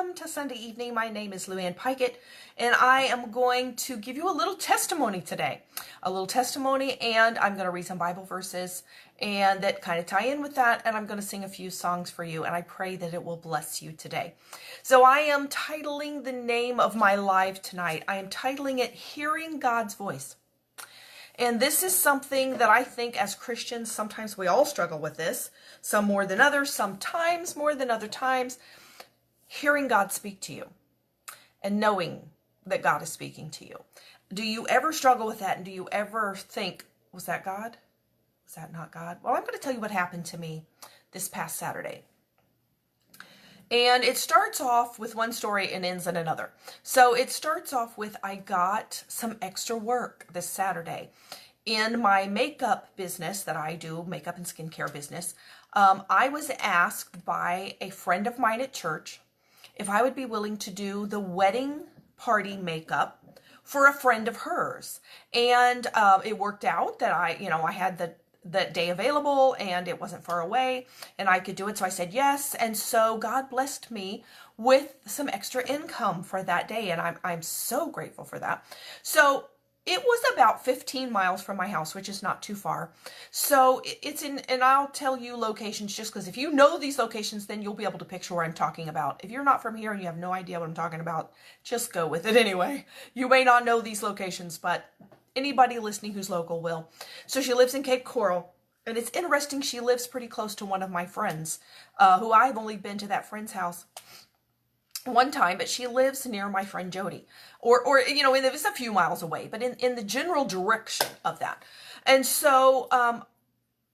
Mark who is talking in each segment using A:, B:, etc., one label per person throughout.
A: welcome to Sunday evening. My name is Luann Pikett, and I am going to give you a little testimony today. A little testimony, and I'm going to read some Bible verses and that kind of tie in with that, and I'm going to sing a few songs for you, and I pray that it will bless you today. So I am titling the name of my live tonight. I am titling it Hearing God's Voice. And this is something that I think as Christians, sometimes we all struggle with this, some more than others, sometimes more than other times, hearing God speak to you and knowing that God is speaking to you. Do you ever struggle with that? And do you ever think, was that God? Was that not God? Well, I'm going to tell you what happened to me this past Saturday. And it starts off with one story and ends in another. So it starts off with I got some extra work this Saturday in my makeup business that I do, makeup and skincare business. I was asked by a friend of mine at church if I would be willing to do the wedding party makeup for a friend of hers. And it worked out that I had that day available and it wasn't far away and I could do it. So I said yes. And so God blessed me with some extra income for that day. And I'm so grateful for that. So it was about 15 miles from my house, which is not too far. So it's in, and I'll tell you locations just because if you know these locations, then you'll be able to picture what I'm talking about. If you're not from here and you have no idea what I'm talking about, just go with it anyway. You may not know these locations, but anybody listening who's local will. So she lives in Cape Coral, and it's interesting. She lives pretty close to one of my friends, who I've only been to that friend's house one time, but she lives near my friend Jody, or it was a few miles away, but in the general direction of that. And so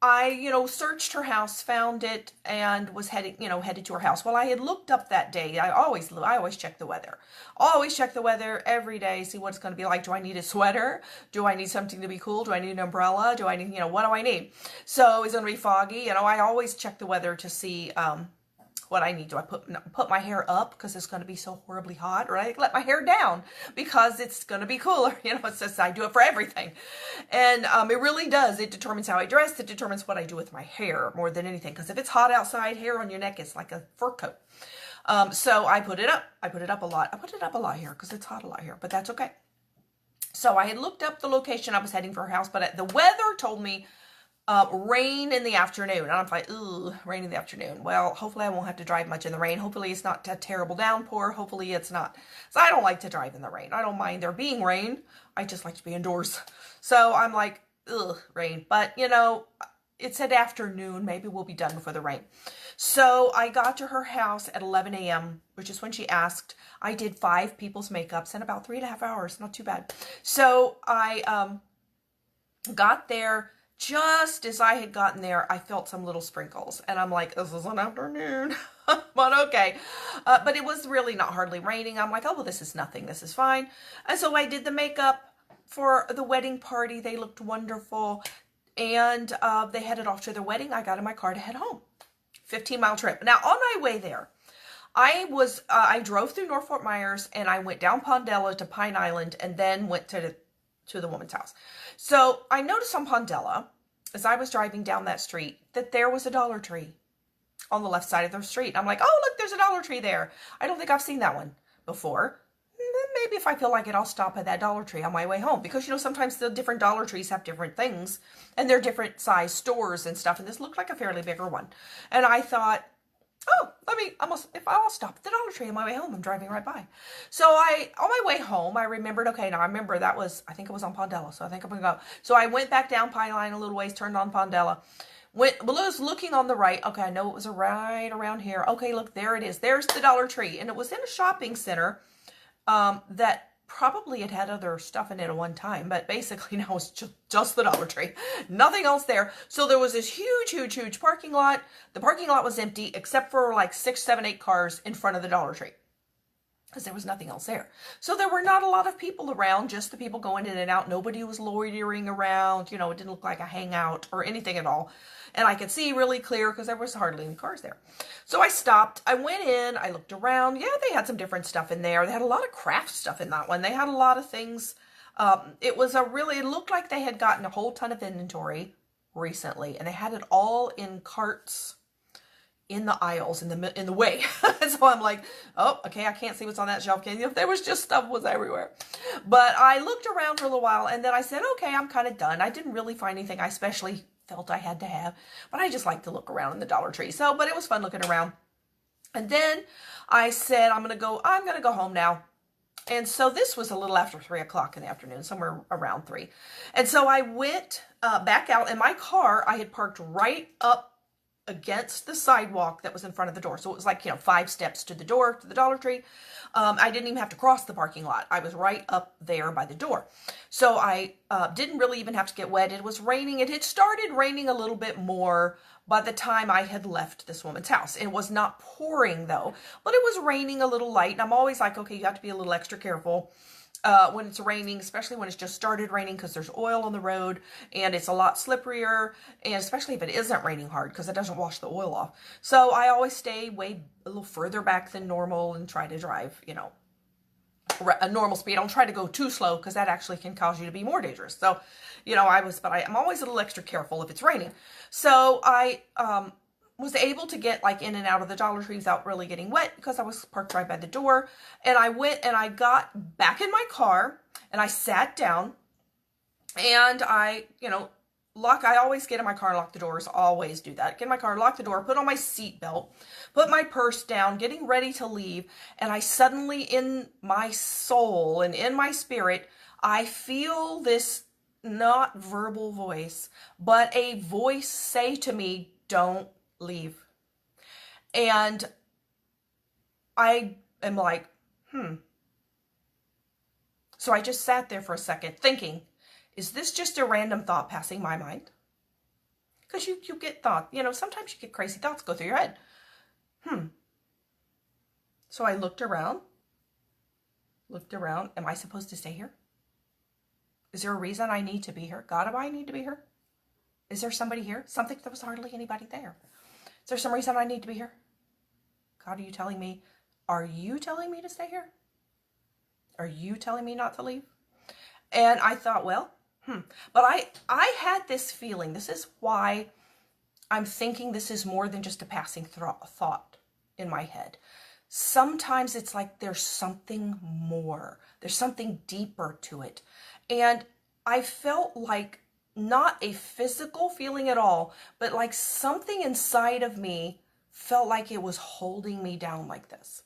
A: I searched her house, found it, and was headed to her house. Well, I had looked up that day. I always check the weather. Always check the weather every day, see what it's going to be like. Do I need a sweater? Do I need something to be cool? Do I need an umbrella? Do I need, what do I need? So is it going to be foggy? I always check the weather to see what I need. Do I put my hair up because it's going to be so horribly hot, or I let my hair down because it's going to be cooler? It's just, I do it for everything. And it really does. It determines how I dress. It determines what I do with my hair more than anything. Because if it's hot outside, hair on your neck is like a fur coat. So I put it up. I put it up a lot. I put it up a lot here because it's hot a lot here, but that's okay. So I had looked up the location I was heading for her house, but the weather told me rain in the afternoon. And I'm like, ooh, rain in the afternoon. Well, hopefully I won't have to drive much in the rain. Hopefully it's not a terrible downpour. Hopefully it's not. So I don't like to drive in the rain. I don't mind there being rain. I just like to be indoors. So I'm like, ugh, rain. But, it said afternoon. Maybe we'll be done before the rain. So I got to her house at 11 a.m., which is when she asked. I did 5 people's makeups in about 3.5 hours. Not too bad. So I got there. Just as I had gotten there, I felt some little sprinkles. And I'm like, this is an afternoon. But okay. But it was really not hardly raining. I'm like, oh, well, this is nothing. This is fine. And so I did the makeup for the wedding party. They looked wonderful. And they headed off to their wedding. I got in my car to head home. 15-mile trip. Now, on my way there, I drove through North Fort Myers, and I went down Pondella to Pine Island, and then went to the woman's house. So I noticed on Pondella, as I was driving down that street, that there was a Dollar Tree on the left side of the street. I'm like, oh, look, there's a Dollar Tree there. I don't think I've seen that one before. Maybe if I feel like it, I'll stop at that Dollar Tree on my way home. Because, sometimes the different Dollar Trees have different things. And they're different size stores and stuff. And this looked like a fairly bigger one. And I thought, oh, I'll stop at the Dollar Tree on my way home. I'm driving right by. So on my way home, I remembered, okay, now I remember I think it was on Pondella. So I think I'm going to go. So I went back down Pine Line a little ways, turned on Pondella. I was looking on the right. Okay, I know it was right around here. Okay, look, there it is. There's the Dollar Tree. And it was in a shopping center that probably had other stuff in it at one time, but basically now it's just the Dollar Tree. Nothing else there. So there was this huge parking lot. The parking lot was empty except for like 6, 7, 8 cars in front of the Dollar Tree, because there was nothing else there. So there were not a lot of people around, just the people going in and out. Nobody was loitering around. It didn't look like a hangout or anything at all. And I could see really clear because there was hardly any cars there. So I stopped. I went in. I looked around. Yeah, they had some different stuff in there. They had a lot of craft stuff in that one. They had a lot of things. It looked like they had gotten a whole ton of inventory recently. And they had it all in carts in the aisles in the way. So I'm like, oh, okay, I can't see what's on that shelf. Can you? There was just stuff was everywhere. But I looked around for a little while and then I said, okay, I'm kind of done. I didn't really find anything I especially felt I had to have, but I just like to look around in the Dollar Tree. So, but it was fun looking around. And then I said, I'm going to go home now. And so this was a little after 3 o'clock in the afternoon, somewhere around 3. And so I went back out in my car. I had parked right up against the sidewalk that was in front of the door. So it was like, 5 steps to the door, to the Dollar Tree. I didn't even have to cross the parking lot. I was right up there by the door. So I didn't really even have to get wet. It was raining. It had started raining a little bit more by the time I had left this woman's house. It was not pouring though, but it was raining a little light. And I'm always like, okay, you have to be a little extra careful when it's raining, especially when it's just started raining, because there's oil on the road and it's a lot slipperier, and especially if it isn't raining hard, because it doesn't wash the oil off. So I always stay way a little further back than normal and try to drive, a normal speed. I don't try to go too slow because that actually can cause you to be more dangerous. So, I'm always a little extra careful if it's raining. So I was able to get like in and out of the Dollar Tree without really getting wet because I was parked right by the door. And I went and I got back in my car and I sat down and I always get in my car and lock the doors, always do that. Get in my car, lock the door, put on my seatbelt, put my purse down, getting ready to leave. And I suddenly, in my soul and in my spirit, I feel this not verbal voice, but a voice say to me, don't leave. And I am like, So I just sat there for a second thinking, is this just a random thought passing my mind? Because you get thought, sometimes you get crazy thoughts go through your head. So I looked around. Am I supposed to stay here? Is there a reason I need to be here? God, do I need to be here? Is there somebody here? Something, there was hardly anybody there. Is there some reason I need to be here? God, are you telling me to stay here? Are you telling me not to leave? And I thought, well, But I had this feeling. This is why I'm thinking this is more than just a passing thought in my head. Sometimes it's like there's something more. There's something deeper to it. And I felt like not a physical feeling at all, but like something inside of me felt like it was holding me down like this.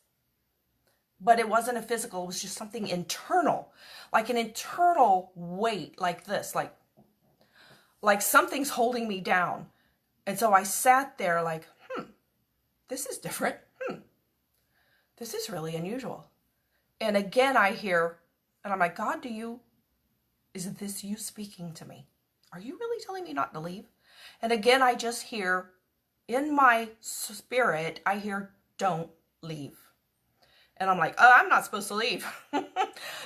A: But it wasn't a physical, it was just something internal, like an internal weight like this, like something's holding me down. And so I sat there like, this is different. This is really unusual. And again, I hear, and I'm like, God, is this you speaking to me? Are you really telling me not to leave? And again, I just hear, in my spirit, I hear, don't leave. And I'm like, oh, I'm not supposed to leave.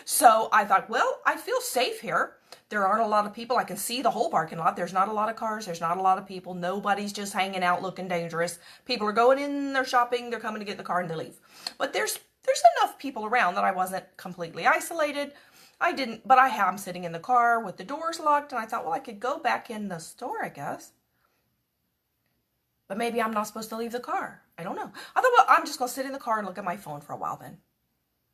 A: So I thought, well, I feel safe here. There aren't a lot of people. I can see the whole parking lot. There's not a lot of cars. There's not a lot of people. Nobody's just hanging out looking dangerous. People are going in, they're shopping, they're coming to get in the car and they leave. But there's enough people around that I wasn't completely isolated. But I am sitting in the car with the doors locked, and I thought, well, I could go back in the store, I guess. But maybe I'm not supposed to leave the car. I don't know. I thought, well, I'm just going to sit in the car and look at my phone for a while then.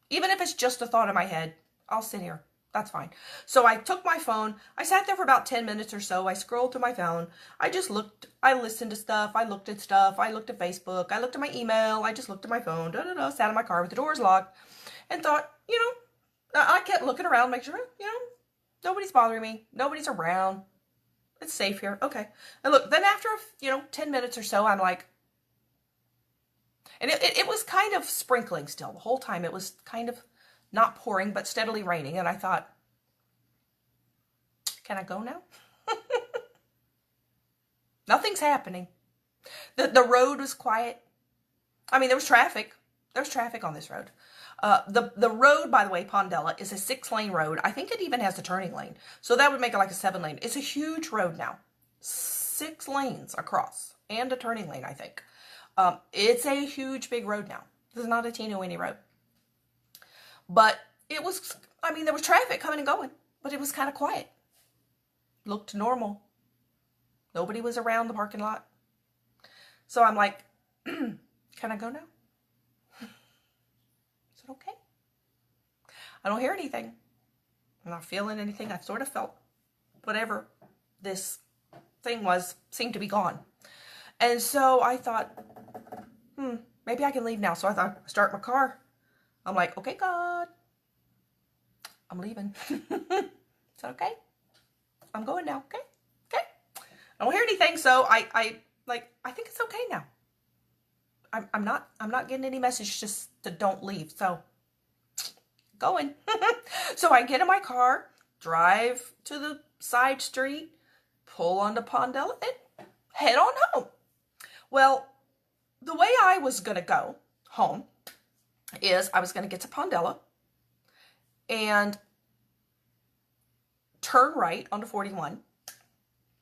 A: Even if it's just a thought in my head, I'll sit here. That's fine. So I took my phone. I sat there for about 10 minutes or so. I scrolled through my phone. I just looked. I listened to stuff. I looked at stuff. I looked at Facebook. I looked at my email. I just looked at my phone. Sat in my car with the doors locked and thought, I kept looking around, make sure, nobody's bothering me. Nobody's around. It's safe here. Okay. And look, then after, 10 minutes or so, I'm like, and it was kind of sprinkling still the whole time. It was kind of not pouring, but steadily raining. And I thought, can I go now? Nothing's happening. The road was quiet. I mean, there was traffic. There's traffic on this road. The road, by the way, Pondella, is a 6-lane road. I think it even has a turning lane. So that would make it like a 7-lane. It's a huge road now. 6 lanes across and a turning lane, I think. It's a huge, big road now. This is not a teeny-weeny road. But there was traffic coming and going, but it was kind of quiet. Looked normal. Nobody was around the parking lot. So I'm like, Can I go now? Is it okay? I don't hear anything. I'm not feeling anything. I sort of felt whatever this thing was seemed to be gone. And so I thought, maybe I can leave now. So I thought, start my car. I'm like, okay, God, I'm leaving. Is that okay? I'm going now. Okay. Okay. I don't hear anything. So I think it's okay now. I'm not getting any message just to don't leave. So going. So I get in my car, drive to the side street, pull onto Pondella, and head on home. Well, the way I was going to go home is I was going to get to Pondella and turn right onto 41.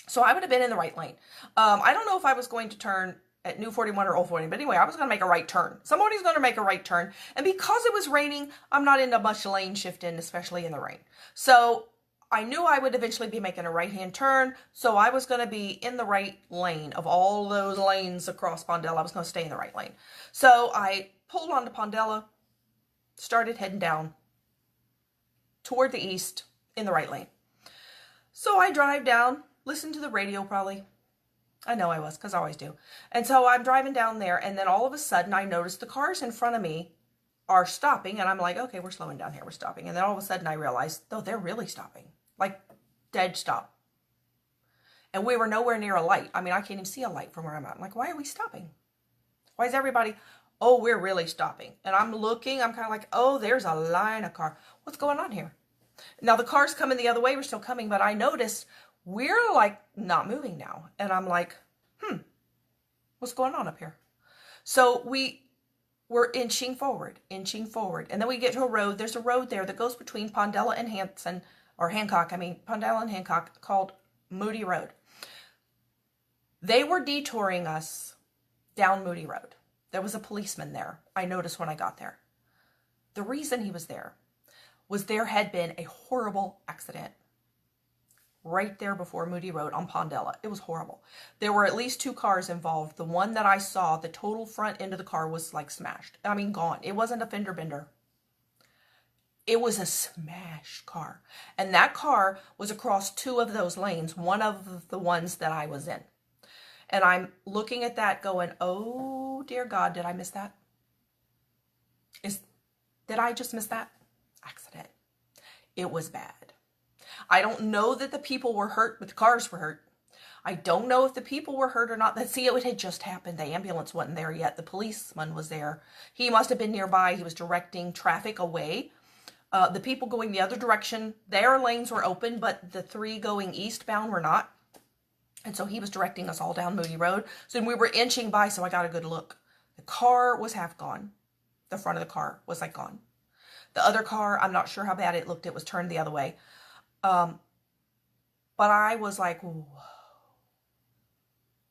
A: So I would have been in the right lane. I don't know if I was going to turn at New 41 or Old 41, but anyway, I was going to make a right turn. Somebody's going to make a right turn. And because it was raining, I'm not into much lane shifting, especially in the rain. So I knew I would eventually be making a right-hand turn, so I was going to be in the right lane of all those lanes across Pondella. I was going to stay in the right lane. So I pulled onto Pondella, started heading down toward the east in the right lane. So I drive down, listen to the radio probably. I know I was, because I always do. And so I'm driving down there, and then all of a sudden I notice the cars in front of me are stopping, and I'm like, okay, we're slowing down here, we're stopping. And then all of a sudden I realized, oh, they're really stopping. Like, dead stop. And we were nowhere near a light. I mean, I can't even see a light from where I'm at. I'm like, why are we stopping? Why is everybody, oh, we're really stopping. And I'm looking, I'm kind of like, oh, there's a line of cars. What's going on here? Now, the cars coming the other way were still coming, but I noticed we're like not moving now. And I'm like, what's going on up here? So we're inching forward. And then we get to a road. There's a road there that goes between Pondella and Pondella and Hancock, called Moody Road. They were detouring us down Moody Road. There was a policeman there. I noticed when I got there. The reason he was there was there had been a horrible accident right there before Moody Road on Pondella. It was horrible. There were at least 2 cars involved. The one that I saw, the total front end of the car was like smashed. I mean, gone. It wasn't a fender bender. It was a smashed car. And that car was across 2 of those lanes, one of the ones that I was in. And I'm looking at that going, oh, dear God, did I miss that? Did I just miss that accident? It was bad. I don't know that the people were hurt, but the cars were hurt. I don't know if the people were hurt or not. See, it had just happened. The ambulance wasn't there yet. The policeman was there. He must have been nearby. He was directing traffic away. The people going the other direction, their lanes were open, but the 3 going eastbound were not. And so he was directing us all down Moody Road. So we were inching by, so I got a good look. The car was half gone. The front of the car was like gone. The other car, I'm not sure how bad it looked. It was turned the other way. But I was like, whoa.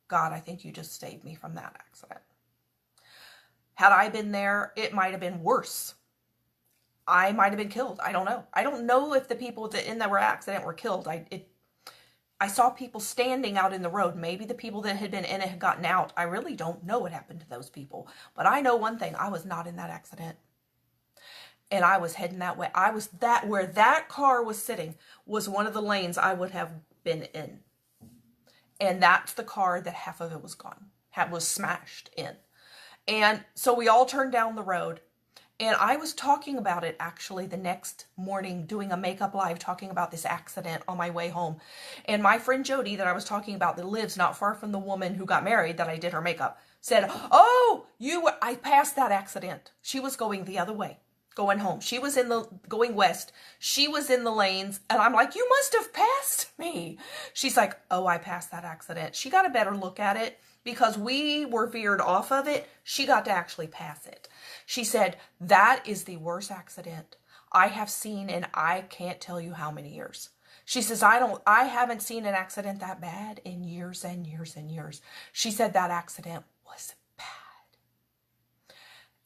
A: God, I think you just saved me from that accident. Had I been there, it might have been worse. I might have been killed. I don't know. I don't know if the people that in that accident were killed. I saw people standing out in the road. Maybe the people that had been in it had gotten out. I really don't know what happened to those people. But I know one thing. I was not in that accident. And I was heading that way. Where that car was sitting was one of the lanes I would have been in. And that's the car that half of it was gone. Was smashed in. And so we all turned down the road. And I was talking about it actually the next morning, doing a makeup live, talking about this accident on my way home. And my friend Jody that I was talking about, that lives not far from the woman who got married that I did her makeup, said, oh, I passed that accident. She was going the other way, going home. She was going west. She was in the lanes. And I'm like, you must have passed me. She's like, oh, I passed that accident. She got a better look at it because we were veered off of it. She got to actually pass it. She said, that is the worst accident I have seen in I can't tell you how many years. She says, I haven't seen an accident that bad in years and years and years. She said that accident was bad.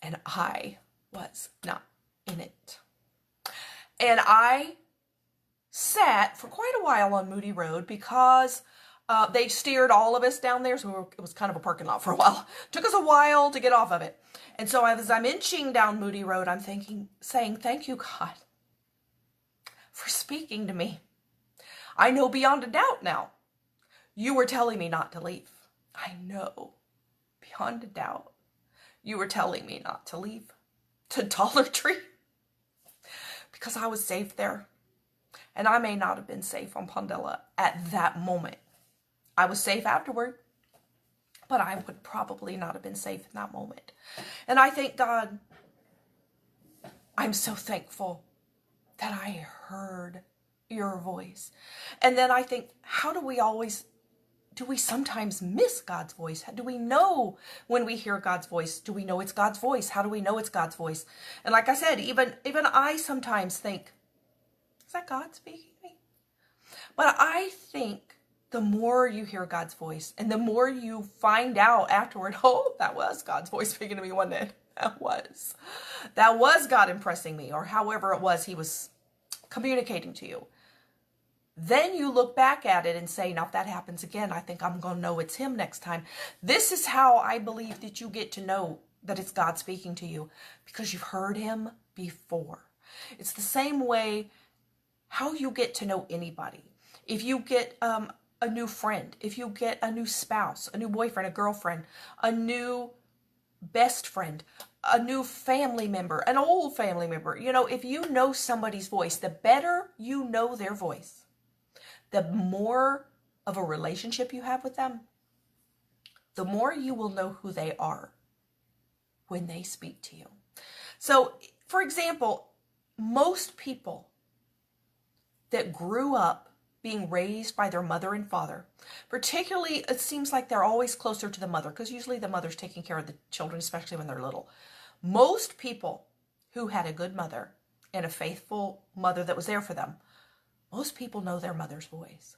A: And I was not in it. And I sat for quite a while on Moody Road because They steered all of us down there, so it was kind of a parking lot for a while. Took us a while to get off of it. And so as I'm inching down Moody Road, I'm saying, thank you, God, for speaking to me. I know beyond a doubt now, you were telling me not to leave. I know beyond a doubt, you were telling me not to leave to Dollar Tree because I was safe there. And I may not have been safe on Pondella at that moment. I was safe afterward, but I would probably not have been safe in that moment. And I thank God, I'm so thankful that I heard your voice. And then I think, do we sometimes miss God's voice? Do we know when we hear God's voice? Do we know it's God's voice? How do we know it's God's voice? And like I said, even I sometimes think, is that God speaking to me? But I think the more you hear God's voice and the more you find out afterward, oh, that was God's voice speaking to me, wasn't it? That was God impressing me, or however it was he was communicating to you. Then you look back at it and say, now if that happens again, I think I'm going to know it's him next time. This is how I believe that you get to know that it's God speaking to you, because you've heard him before. It's the same way how you get to know anybody. If you get a new friend, if you get a new spouse, a new boyfriend, a girlfriend, a new best friend, a new family member, an old family member, if you know somebody's voice, the better you know their voice, the more of a relationship you have with them, the more you will know who they are when they speak to you. So, for example, most people that grew up being raised by their mother and father, particularly, it seems like they're always closer to the mother, because usually the mother's taking care of the children, especially when they're little. Most people who had a good mother and a faithful mother that was there for them, most people know their mother's voice.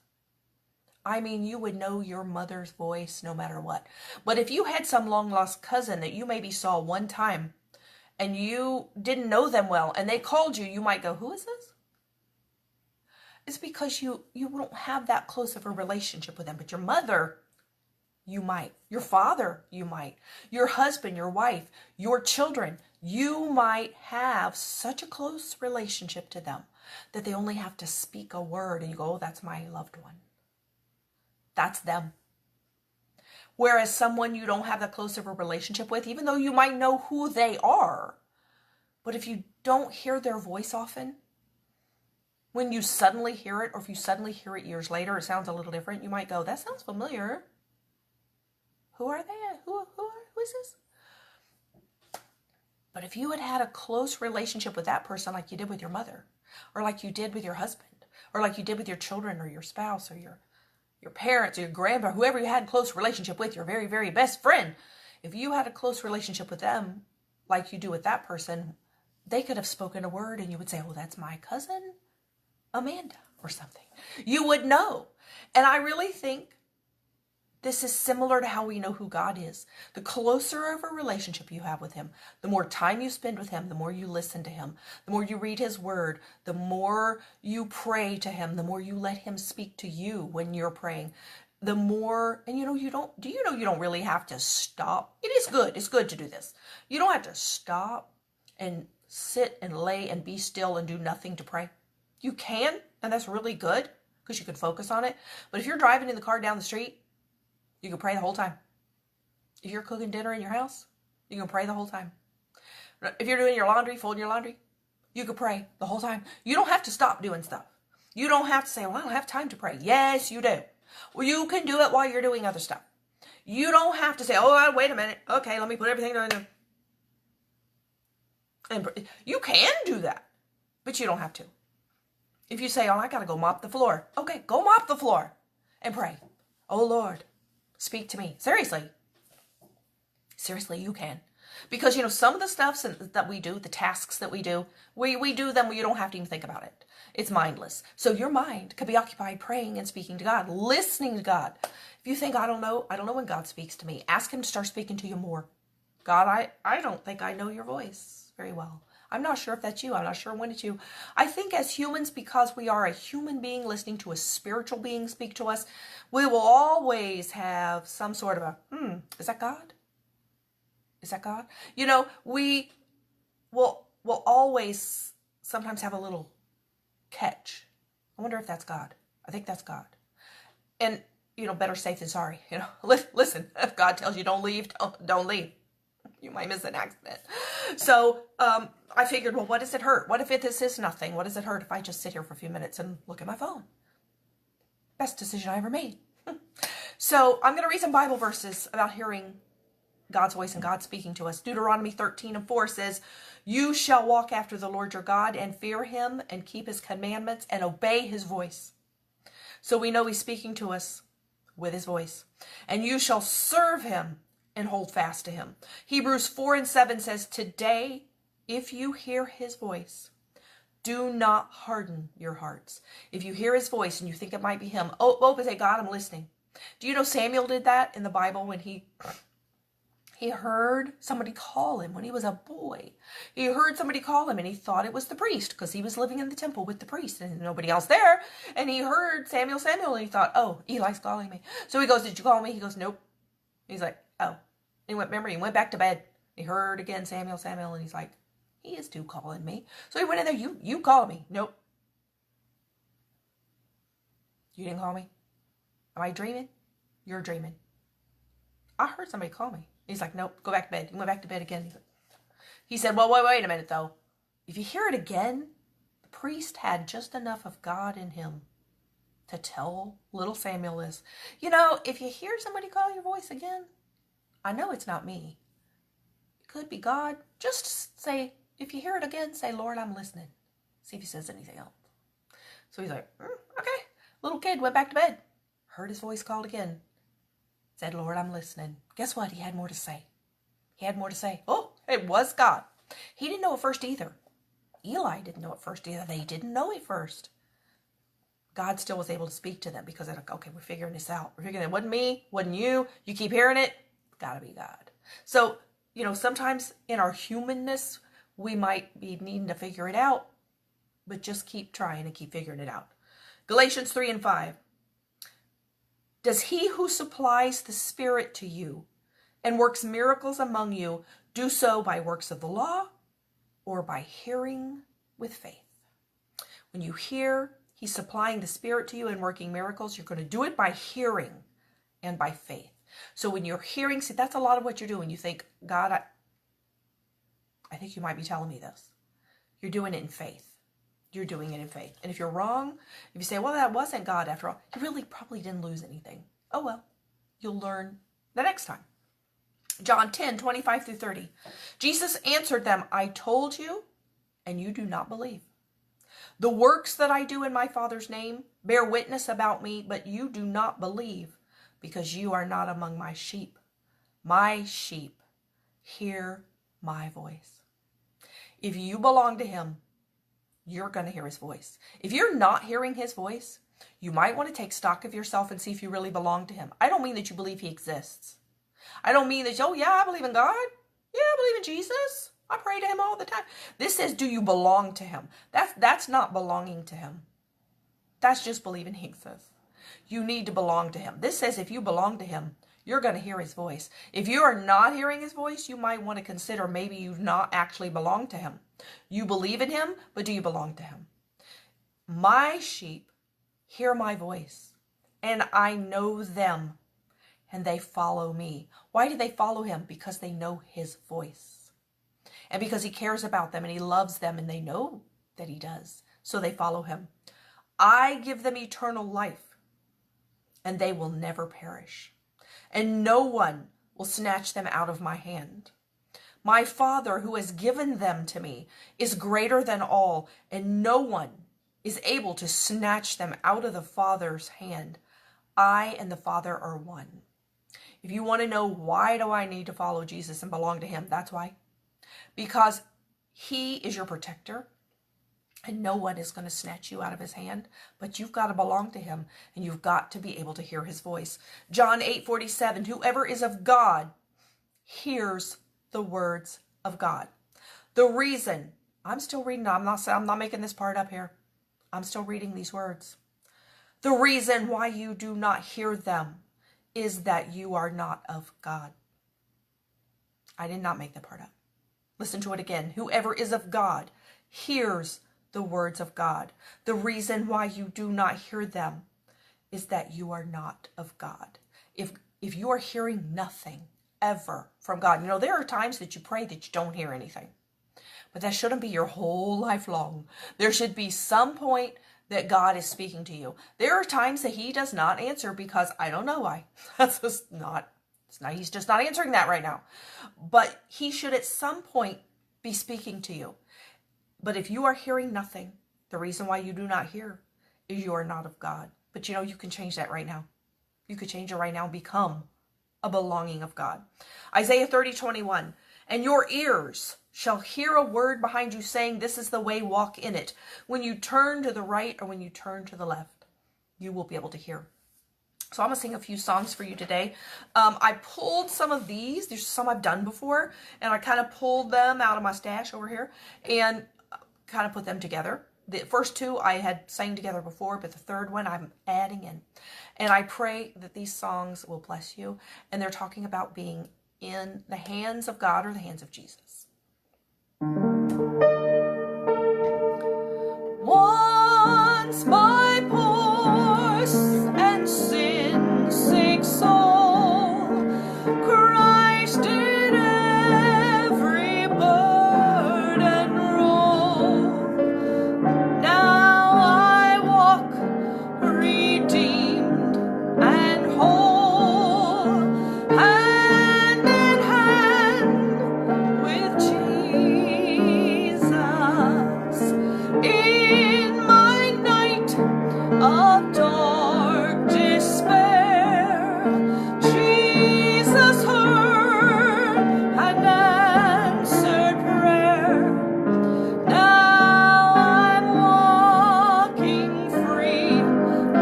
A: I mean, you would know your mother's voice no matter what. But if you had some long-lost cousin that you maybe saw one time and you didn't know them well and they called you, you might go, who is this? It's because you don't have that close of a relationship with them. But your mother, you might. Your father, you might. Your husband, your wife, your children, you might have such a close relationship to them that they only have to speak a word and you go, oh, that's my loved one. That's them. Whereas someone you don't have that close of a relationship with, even though you might know who they are, but if you don't hear their voice often, when you suddenly hear it, or if you suddenly hear it years later, it sounds a little different, you might go, that sounds familiar. Who are they? Who is this? But if you had had a close relationship with that person like you did with your mother, or like you did with your husband, or like you did with your children, or your spouse, or your parents, or your grandpa, whoever you had a close relationship with, your very, very best friend, if you had a close relationship with them like you do with that person, they could have spoken a word and you would say, oh, that's my cousin Amanda or something. You would know. And I really think this is similar to how we know who God is. The closer of a relationship you have with him, the more time you spend with him, the more you listen to him, the more you read his word, the more you pray to him, the more you let him speak to you when you're praying, the more, and you don't really have to stop. It is good. It's good to do this. You don't have to stop and sit and lay and be still and do nothing to pray. You can, and that's really good because you can focus on it. But if you're driving in the car down the street, you can pray the whole time. If you're cooking dinner in your house, you can pray the whole time. If you're doing your laundry, folding your laundry, you can pray the whole time. You don't have to stop doing stuff. You don't have to say, well, I don't have time to pray. Yes, you do. Well, you can do it while you're doing other stuff. You don't have to say, oh, wait a minute. Okay, let me put everything down. And you can do that, but you don't have to. If you say, oh, I got to go mop the floor. Okay, go mop the floor and pray. Oh, Lord, speak to me. Seriously, you can. Because, some of the stuff that we do, the tasks that we do, we do them where you don't have to even think about it. It's mindless. So your mind could be occupied praying and speaking to God, listening to God. If you think, I don't know when God speaks to me, ask him to start speaking to you more. God, I don't think I know your voice very well. I'm not sure if that's you. I'm not sure when it's you. I think as humans, because we are a human being listening to a spiritual being speak to us, we will always have some sort of a, is that God? Is that God? You know, we will always sometimes have a little catch. I wonder if that's God. I think that's God. And, you know, better safe than sorry. You know, listen, if God tells you don't leave, don't leave. You might miss an accident. So I figured, well, what does it hurt? What if this is nothing? What does it hurt if I just sit here for a few minutes and look at my phone? Best decision I ever made. So I'm going to read some Bible verses about hearing God's voice and God speaking to us. Deuteronomy 13:4 says, "You shall walk after the Lord your God and fear him and keep his commandments and obey his voice." So we know he's speaking to us with his voice. "And you shall serve him and hold fast to him." Hebrews 4:7 says, "Today, if you hear his voice, do not harden your hearts." If you hear his voice and you think it might be him, but say, "God, I'm listening." Do you know Samuel did that in the Bible when he heard somebody call him when he was a boy? He heard somebody call him and he thought it was the priest because he was living in the temple with the priest and nobody else there. And he heard Samuel, Samuel, and he thought, oh, Eli's calling me. So he goes, "Did you call me?" He goes, "Nope." He's like, "Oh." He went back to bed. He heard again, "Samuel, Samuel," and he's like, "He is too calling me." So he went in there, you call me." "Nope." "You didn't call me? Am I dreaming?" "You're dreaming." "I heard somebody call me." He's like, "Nope, go back to bed." He went back to bed again. He said, "Well, wait a minute though. If you hear it again," the priest had just enough of God in him to tell little Samuel this. You know, if you hear somebody call your voice again, I know it's not me. It could be God. Just say, if you hear it again, say, "Lord, I'm listening." See if he says anything else. So he's like, okay. Little kid went back to bed. Heard his voice called again. Said, "Lord, I'm listening." Guess what? He had more to say. He had more to say. Oh, it was God. He didn't know it first either. Eli didn't know it first either. They didn't know it first. God still was able to speak to them because they're like, okay, we're figuring this out. We're figuring it wasn't me, wasn't you. You keep hearing it. Gotta be God. So, you know, sometimes in our humanness, we might be needing to figure it out, but just keep trying and keep figuring it out. Galatians 3:5. "Does he who supplies the Spirit to you and works miracles among you do so by works of the law or by hearing with faith?" When you hear he's supplying the Spirit to you and working miracles, you're going to do it by hearing and by faith. So when you're hearing, see, that's a lot of what you're doing. You think, "God, I think you might be telling me this." You're doing it in faith. You're doing it in faith. And if you're wrong, if you say, "Well, that wasn't God after all," you really probably didn't lose anything. Oh, well, you'll learn the next time. John 10:25-30. Jesus answered them, "I told you, and you do not believe. The works that I do in my Father's name bear witness about me, but you do not believe because you are not among my sheep. My sheep hear my voice." If you belong to him, you're going to hear his voice. If you're not hearing his voice, you might want to take stock of yourself and see if you really belong to him. I don't mean that you believe he exists. I don't mean that, "Oh yeah, I believe in God. Yeah, I believe in Jesus. I pray to him all the time." This says, do you belong to him? That's not belonging to him. That's just believing he exists. You need to belong to him. This says if you belong to him, you're going to hear his voice. If you are not hearing his voice, you might want to consider maybe you not actually belong to him. You believe in him, but do you belong to him? "My sheep hear my voice, and I know them, and they follow me." Why do they follow him? Because they know his voice. And because he cares about them and he loves them and they know that he does. So they follow him. "I give them eternal life, and they will never perish, and no one will snatch them out of my hand. My Father who has given them to me is greater than all, and no one is able to snatch them out of the Father's hand. I and the Father are one." If you want to know why do I need to follow Jesus and belong to him, that's why. Because he is your protector, and no one is going to snatch you out of his hand, but you've got to belong to him, and you've got to be able to hear his voice. John 8:47, "Whoever is of God hears the words of God." The reason I'm still reading. I'm not making this part up here. I'm still reading these words. The reason why you do not hear them is that you are not of God. I did not make that part up. Listen to it again. Whoever is of God hears the words of God. The reason why you do not hear them is that you are not of God. If you are hearing nothing ever from God, there are times that you pray that you don't hear anything, but that shouldn't be your whole life long. There should be some point that God is speaking to you. There are times that he does not answer because I don't know why. He's just not answering that right now. But he should at some point be speaking to you. But if you are hearing nothing, the reason why you do not hear is you are not of God. But you can change that right now. You could change it right now and become a belonging of God. Isaiah 30:21. And your ears shall hear a word behind you saying, this is the way, walk in it. When you turn to the right or when you turn to the left, you will be able to hear. So I'm going to sing a few songs for you today. I pulled some of these. There's some I've done before, and I kind of pulled them out of my stash over here and kind of put them together. The first two I had sang together before, but the third one I'm adding in. And I pray that these songs will bless you. And they're talking about being in the hands of God or the hands of Jesus. Once my poor and sin-sick soul Christ did every burden roll. Now I walk redeemed and whole, hand in hand with Jesus. In my night of dark despair, Jesus heard and answered prayer. Now I'm walking free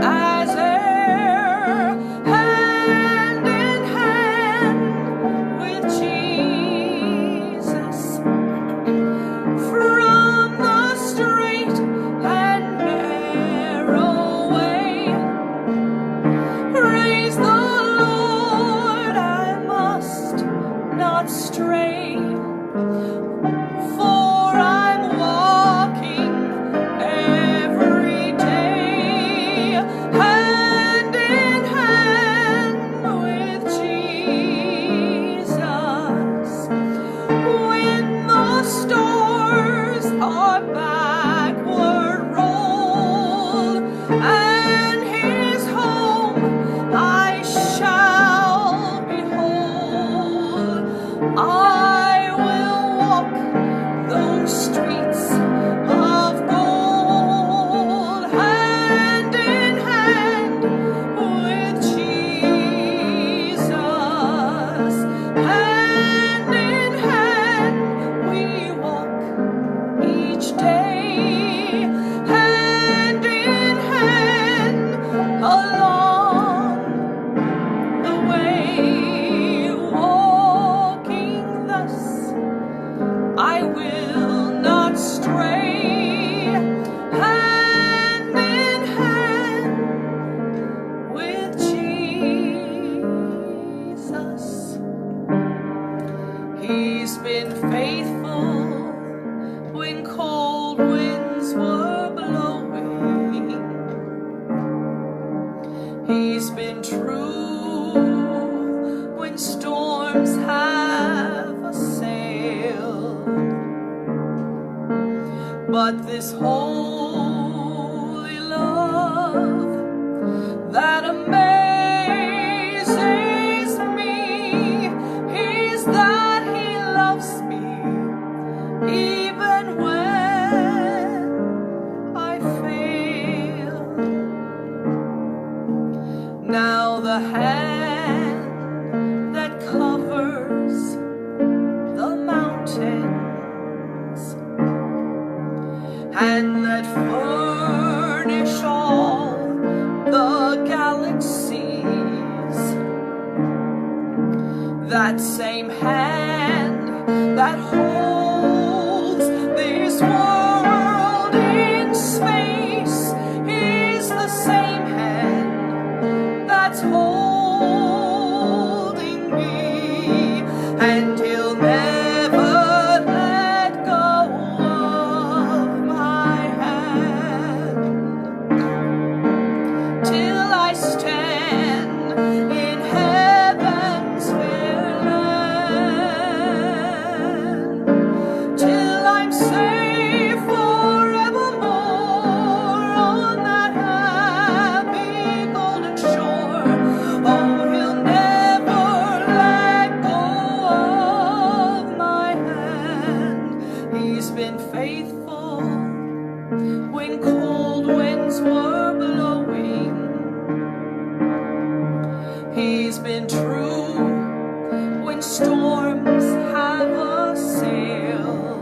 A: as air, hand in hand with Jesus. From the straight and narrow way, praise the Lord, I must not stray. For I'm walking every day, hand in hand with Jesus. When the stars are backward rolled, and his home I shall behold, I will walk those streets of gold, hand in hand with Jesus. Hand in hand we walk each day, hand in hand along the way, walking thus I will not stray, hand in hand with Jesus. He's been faithful when cold winds were blowing. He's been true when storms have assailed. But this holy love that amazes me is that he loves me even when I fail. Now the hand that covers the mountains and that furnish all the galaxies, that same hand that holds this world through when storms have assailed.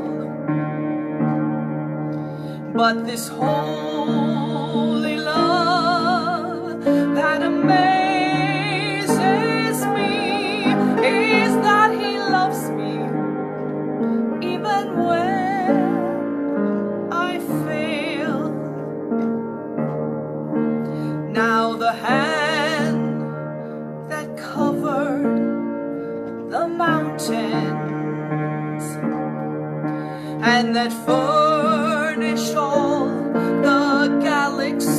A: But this holy love that amazes me is that He loves me even when I fail. Now the hand that covered the mountains and that furnished all the galaxies,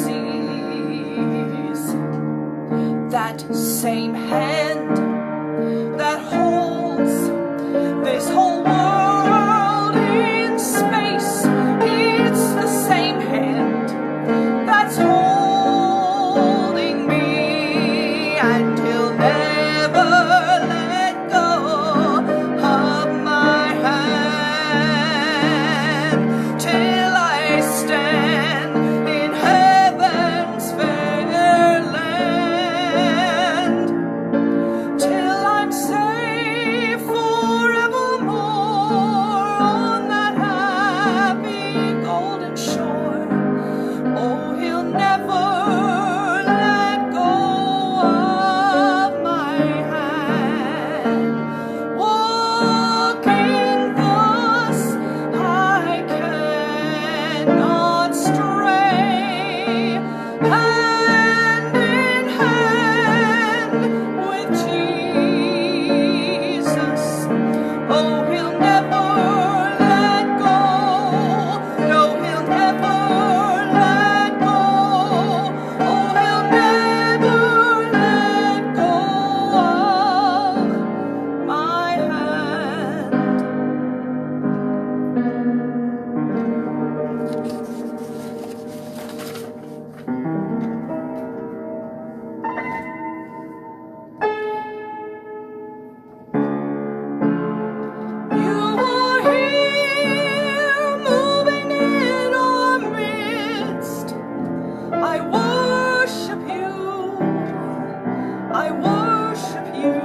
A: that same hand that holds this whole world in space, it's the same hand that's holding me, and He'll never let go of my hand till I stand in heaven's fair land, till I'm safe forevermore on that happy golden shore. Oh, He'll never let go of my hand. Walking thus, I cannot stray, hand in hand with Jesus. Oh, He'll never let go. No, He'll never let go. Oh, He'll never let go of my hand. You are here, moving in our midst. I worship you. I worship you.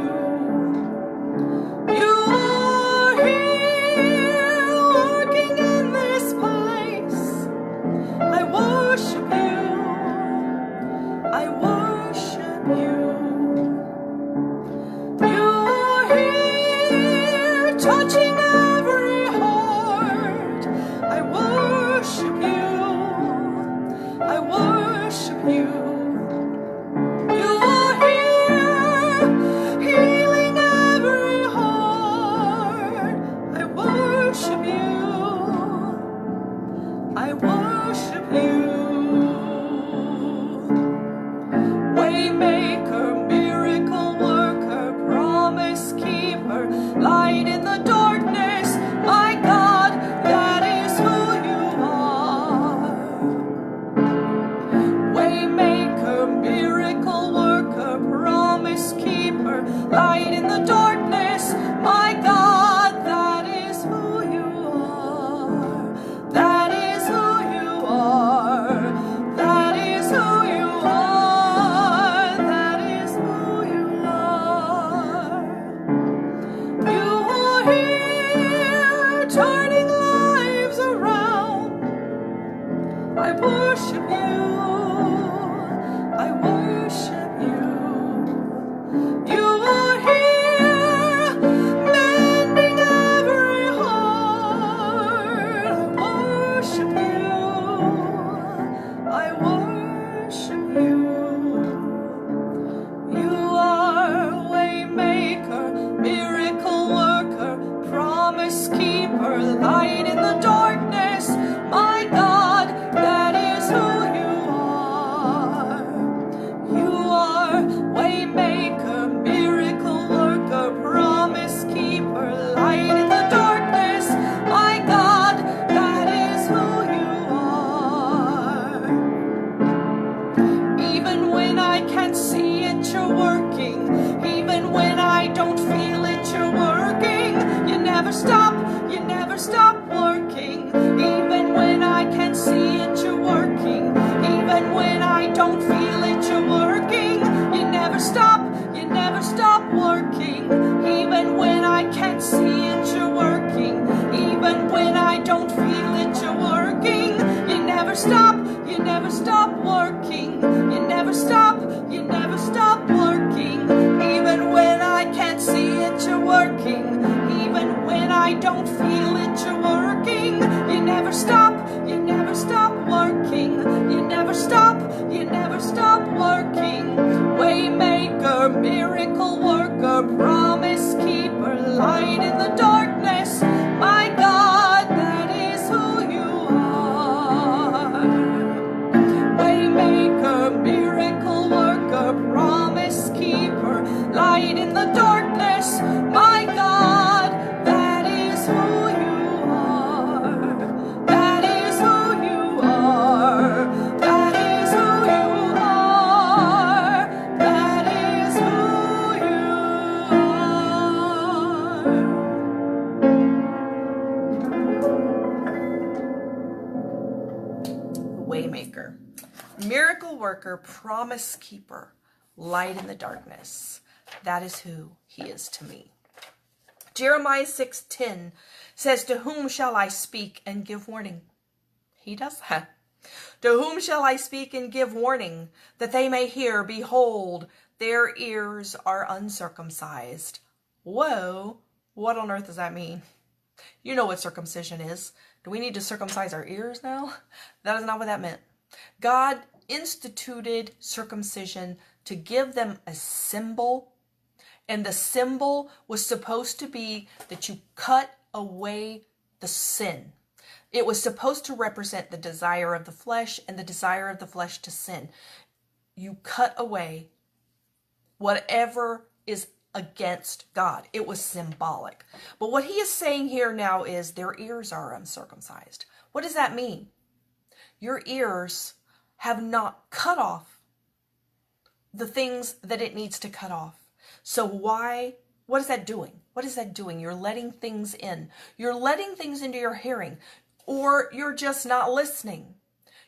A: You are here, working in this place. I worship you. I worship you. You are here, touching every heart. I worship you. I worship you. You are here, healing every heart. I worship you. I worship you. Waymaker, miracle worker, promise keeper, light in the darkness, my God, that is who you are. Waymaker, miracle worker, promise keeper, light in the darkness, my God, that is who you are. That is who you are. That is who you are. That is who you are. You are here, turning lives around. I worship you. I worship you. You are here. stop working. You never stop working. Even when I can't see it, you're working. Even when I don't feel it, you're working. You never stop working. You never stop working. Waymaker, miracle worker, promise keeper, light in the darkness. My God, that is who you are. Waymaker, miracle worker, promise keeper, light in the darkness. My God, that is who you are. That is who you are. That is who you are. That is who you are. Waymaker, miracle worker, promise keeper, light in the darkness. That is who he is to me. Jeremiah 6:10 says, to whom shall I speak and give warning? He does that. To whom shall I speak and give warning, that they may hear? Behold, their ears are uncircumcised. Whoa, what on earth does that mean? You know what circumcision is. Do we need to circumcise our ears now? That is not what that meant. God instituted circumcision to give them a symbol, and the symbol was supposed to be that you cut away the sin. It was supposed to represent the desire of the flesh and the desire of the flesh to sin. You cut away whatever is against God. It was symbolic. But what he is saying here now is their ears are uncircumcised. What does that mean? Your ears have not cut off the things that it needs to cut off. So what is that doing? What is that doing? You're letting things in. You're letting things into your hearing, or you're just not listening.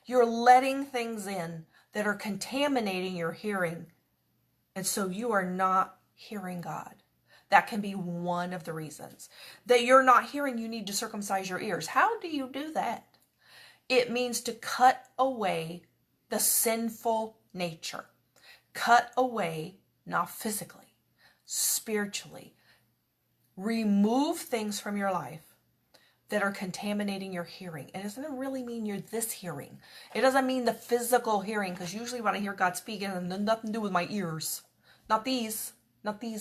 A: You're letting things in that are contaminating your hearing. And so you are not hearing God. That can be one of the reasons that you're not hearing. You need to circumcise your ears. How do you do that? It means to cut away the sinful nature. Cut away, not physically, spiritually. Remove things from your life that are contaminating your hearing. It doesn't really mean you're this hearing. It doesn't mean the physical hearing, because usually when I hear God speaking, it has nothing to do with my ears. Not these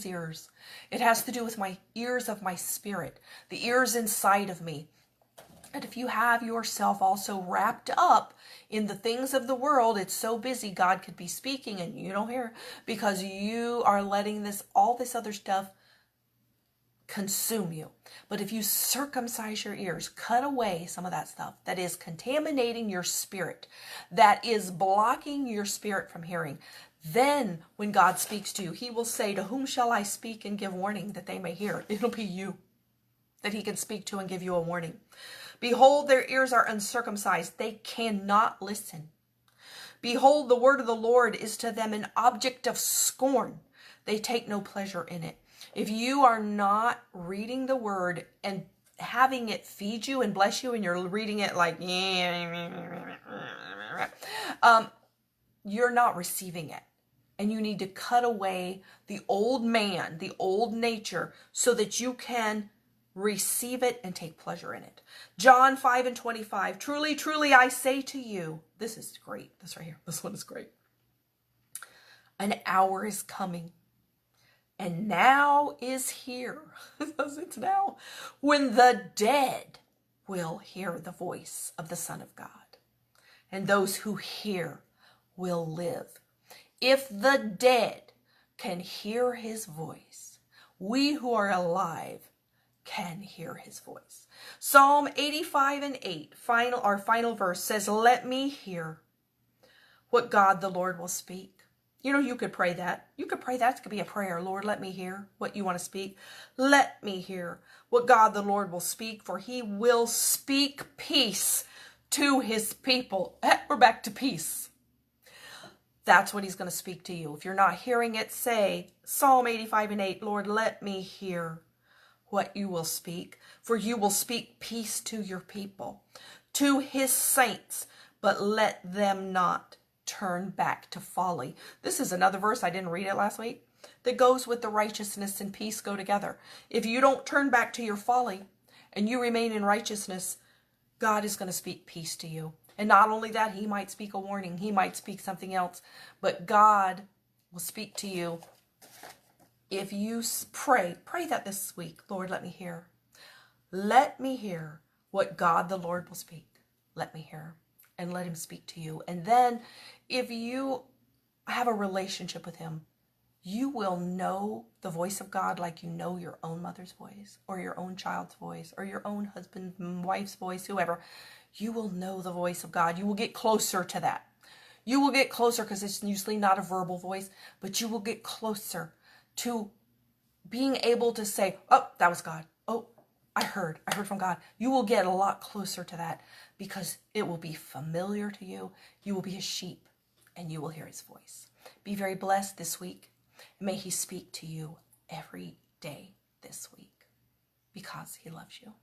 A: ears. It has to do with my ears of my spirit, the ears inside of me. And if you have yourself also wrapped up in the things of the world, it's so busy, God could be speaking and you don't hear, because you are letting all this other stuff consume you. But if you circumcise your ears, cut away some of that stuff that is contaminating your spirit, that is blocking your spirit from hearing, then when God speaks to you, he will say, to whom shall I speak and give warning that they may hear? It'll be you that he can speak to and give you a warning. Behold, their ears are uncircumcised. They cannot listen. Behold, the word of the Lord is to them an object of scorn. They take no pleasure in it. If you are not reading the word and having it feed you and bless you, and you're reading it like, you're not receiving it. And you need to cut away the old man, the old nature, so that you can receive it and take pleasure in it. John 5:25. Truly, truly, I say to you, this is great. This right here. This one is great. An hour is coming, and now is here. It's now when the dead will hear the voice of the Son of God, and those who hear will live. If the dead can hear his voice, we who are alive can hear his voice. Psalm 85:8, our final verse says, let me hear what God the Lord will speak. You know, you could pray that. You could pray that. It could be a prayer. Lord, let me hear what you want to speak. Let me hear what God the Lord will speak, for he will speak peace to his people. We're back to peace. That's what he's going to speak to you. If you're not hearing it, say Psalm 85:8, Lord, let me hear what you will speak, for you will speak peace to your people, to his saints. but let them not turn back to folly. This is another verse, I didn't read it last week, that goes with the righteousness and peace go together. If you don't turn back to your folly and you remain in righteousness, God is going to speak peace to you. And not only that, he might speak a warning. He might speak something else. But God will speak to you if you pray. Pray that this week. Lord, let me hear. Let me hear what God the Lord will speak. Let me hear. And let him speak to you. And then if you have a relationship with him, you will know the voice of God like you know your own mother's voice or your own child's voice or your own husband, wife's voice, whoever. You will know the voice of God. You will get closer to that. You will get closer because it's usually not a verbal voice, but you will get closer to being able to say, oh, that was God. Oh, I heard from God. You will get a lot closer to that because it will be familiar to you. You will be a sheep and you will hear his voice. Be very blessed this week. May he speak to you every day this week because he loves you.